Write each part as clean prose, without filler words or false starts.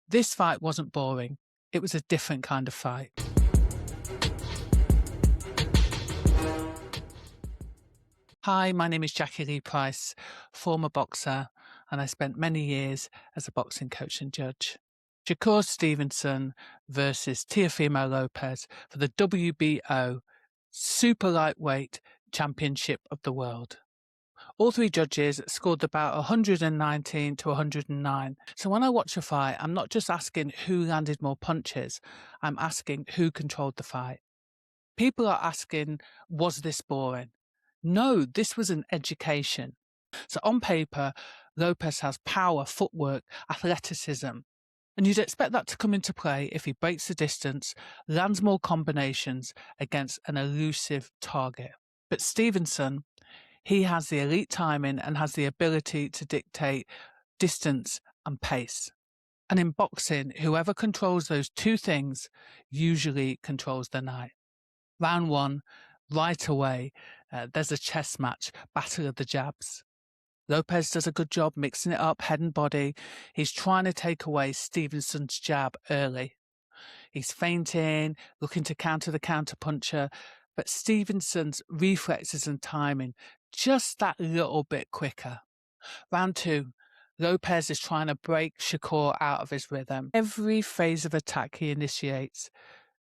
This fight wasn't boring. It was a different kind of fight. Hi, my name is Jacqui-Lee Pryce, former boxer, and I spent many years as a boxing coach and judge. Shakur Stevenson versus Teofimo Lopez for the WBO Super Lightweight Championship of the World. All three judges scored about 119 to 109. So when I watch a fight, I'm not just asking who landed more punches, I'm asking who controlled the fight. People are asking, was this boring? No, this was an education. So on paper, Lopez has power, footwork, athleticism. And you'd expect that to come into play if he breaks the distance, lands more combinations against an elusive target. But Stevenson, he has the elite timing and has the ability to dictate distance and pace. And in boxing, whoever controls those two things usually controls the night. Round one, right away, there's a chess match, battle of the jabs. Lopez does a good job mixing it up, head and body. He's trying to take away Stevenson's jab early. He's feinting, looking to counter the counter-puncher, but Stevenson's reflexes and timing just that little bit quicker. Round two, Lopez is trying to break Shakur out of his rhythm. Every phase of attack he initiates,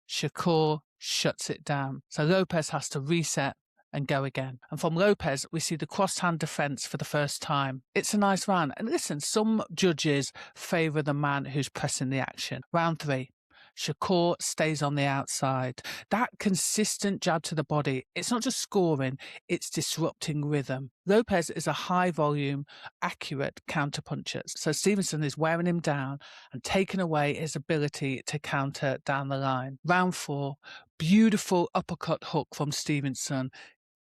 Shakur shuts it down. So Lopez has to reset and go again. And from Lopez, we see the cross-hand defense for the first time. It's a nice round. And listen, some judges favor the man who's pressing the action. Round three, Shakur stays on the outside. That consistent jab to the body, it's not just scoring, it's disrupting rhythm. Lopez is a high-volume, accurate counterpuncher. So Stevenson is wearing him down and taking away his ability to counter down the line. Round four, beautiful uppercut hook from Stevenson.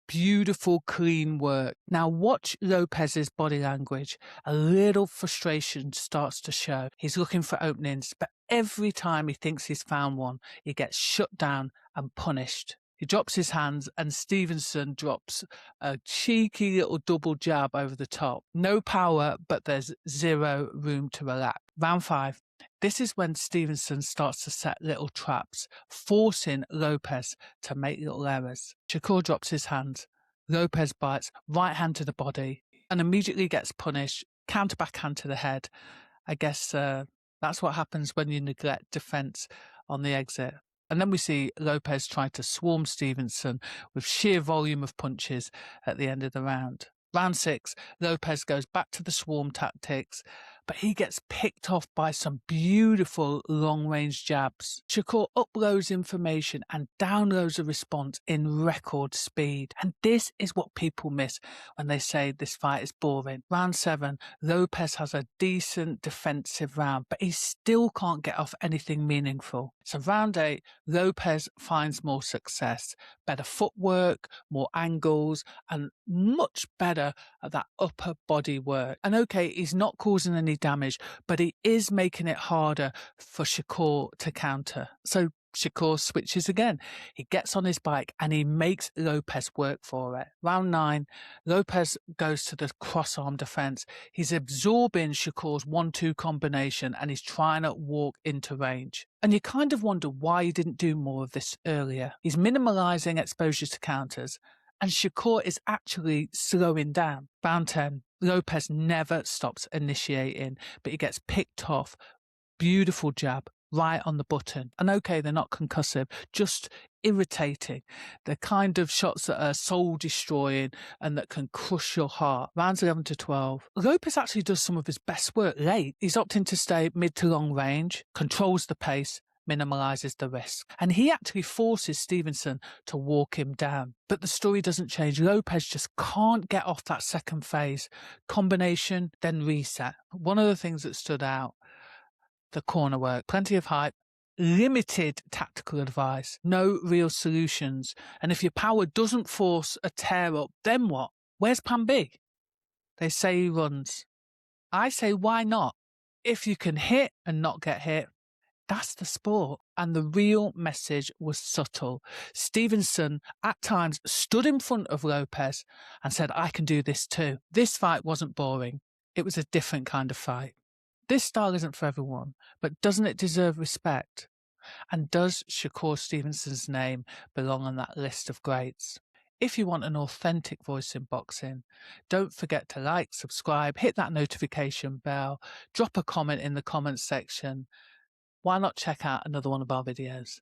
Beautiful, clean work. Now watch Lopez's body language. A little frustration starts to show. He's looking for openings, but every time he thinks he's found one, he gets shut down and punished. He drops his hands and Stevenson drops a cheeky little double jab over the top. No power, but there's zero room to relax. Round five. This is when Stevenson starts to set little traps, forcing Lopez to make little errors. Shakur drops his hands. Lopez bites, right hand to the body, and immediately gets punished, counter backhand to the head. I guess that's what happens when you neglect defense on the exit. And then we see Lopez try to swarm Stevenson with sheer volume of punches at the end of the round. Round six, Lopez goes back to the swarm tactics, but he gets picked off by some beautiful long-range jabs. Shakur uploads information and downloads a response in record speed. And this is what people miss when they say this fight is boring. Round seven, Lopez has a decent defensive round, but he still can't get off anything meaningful. So round eight, Lopez finds more success, better footwork, more angles, and much better at that upper body work. And okay, he's not causing any damage, but he is making it harder for Shakur to counter. So Shakur switches again. He gets on his bike and he makes Lopez work for it. Round nine, Lopez goes to the cross-arm defense. He's absorbing Shakur's 1-2 combination and he's trying to walk into range. And you kind of wonder why he didn't do more of this earlier. He's minimalizing exposures to counters, and Shakur is actually slowing down. Round 10, Lopez never stops initiating, but he gets picked off. Beautiful jab, right on the button. And okay, they're not concussive, just irritating. They're kind of shots that are soul-destroying and that can crush your heart. Rounds 11 to 12. Lopez actually does some of his best work late. He's opting to stay mid to long range, controls the pace, minimalizes the risk. And he actually forces Stevenson to walk him down. But the story doesn't change. Lopez just can't get off that second phase. Combination, then reset. One of the things that stood out, the corner work, plenty of hype, limited tactical advice, no real solutions. And if your power doesn't force a tear up, then what? Where's plan B? They say he runs. I say, why not? If you can hit and not get hit, that's the sport. And the real message was subtle. Stevenson at times stood in front of Lopez and said, I can do this too. This fight wasn't boring. It was a different kind of fight. This style isn't for everyone, but doesn't it deserve respect? And does Shakur Stevenson's name belong on that list of greats? If you want an authentic voice in boxing, don't forget to like, subscribe, hit that notification bell, drop a comment in the comments section. Why not check out another one of our videos?